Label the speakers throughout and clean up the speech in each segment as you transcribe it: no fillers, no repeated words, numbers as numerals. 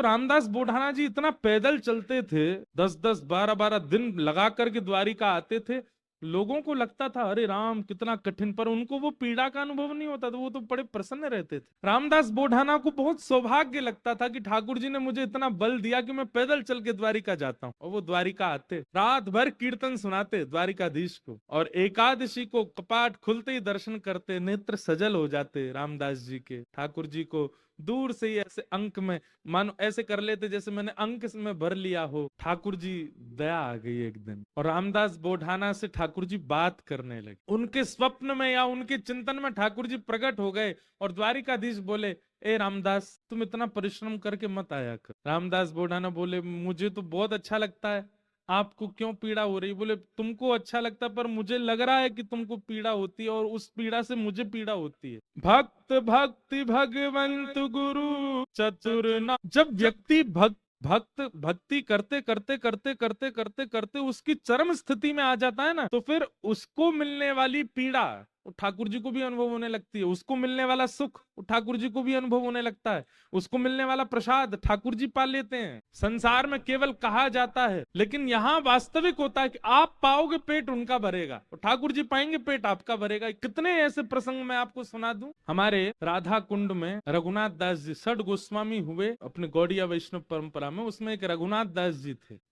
Speaker 1: तो रामदास बोढ़ाना जी इतना पैदल चलते थे, 10-10 12-12 दिन लगा करके द्वारिका आते थे। लोगों को लगता था अरे राम कितना कठिन, पर उनको वो पीड़ा का अनुभव नहीं होता था, वो तो बड़े प्रसन्न रहते थे। रामदास बोढ़ाना को बहुत सौभाग्य लगता था कि ठाकुर जी ने मुझे इतना बल दिया कि मैं पैदल चल के द्वारिका जाता हूँ। और वो द्वारिका आते, रात भर कीर्तन सुनाते द्वारिकाधीश को, और एकादशी को कपाट खुलते ही दर्शन करते, नेत्र सजल हो जाते रामदास जी के। ठाकुर जी को दूर से ही ऐसे अंक में, मानो ऐसे कर लेते जैसे मैंने अंक में भर लिया हो। ठाकुर जी दया आ गई एक दिन, और रामदास बोढ़ाना से ठाकुर जी बात करने लगे। उनके स्वप्न में या उनके चिंतन में ठाकुर जी प्रकट हो गए और द्वारिकाधीश बोले, ए रामदास तुम इतना परिश्रम करके मत आया कर। रामदास बोढ़ाना बोले, मुझे तो बहुत अच्छा लगता है, आपको क्यों पीड़ा हो रही? बोले, तुमको अच्छा लगता पर मुझे लग रहा है कि तुमको पीड़ा होती है, और उस पीड़ा से मुझे पीड़ा होती है। भक्त भक्ति भगवंत गुरु चतुर न, जब व्यक्ति भक्त भक्ति करते करते करते करते करते करते उसकी चरम स्थिति में आ जाता है ना, तो फिर उसको मिलने वाली पीड़ा वो ठाकुर जी को भी अनुभव होने लगती है, उसको मिलने वाला सुख वो ठाकुर जी को भी अनुभव होने लगता है, उसको मिलने वाला प्रसाद ठाकुर जी पा लेते हैं। संसार में केवल कहा जाता है, लेकिन यहाँ वास्तविक होता है कि आप पाओगे पेट उनका भरेगा, और ठाकुर जी पाएंगे पेट आपका भरेगा। कितने ऐसे प्रसंग मैं आपको सुना दूं। हमारे राधा कुंड में रघुनाथ दास जी षड गोस्वामी हुए अपने गौड़िया वैष्णव परंपरा में, उसमें एक रघुनाथ दास जी थे।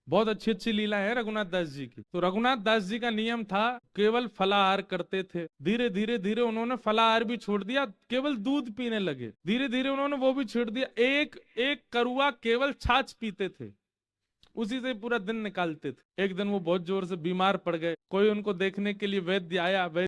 Speaker 1: बहुत अच्छी अच्छी लीला है रघुनाथ दास जी की। तो रघुनाथ दास जी का नियम था, केवल फलाहार करते थे। धीरे धीरे धीरे उन्होंने फलाहार भी छोड़ दिया, केवल दूध पीने लगे। धीरे धीरे उन्होंने वो भी छोड़ दिया, एक एक करुआ केवल छाछ पीते थे, उसी से पूरा दिन निकालते थे। एक दिन वो बहुत जोर से बीमार पड़ गए, कोई उनको देखने के लिए वैद्य आया।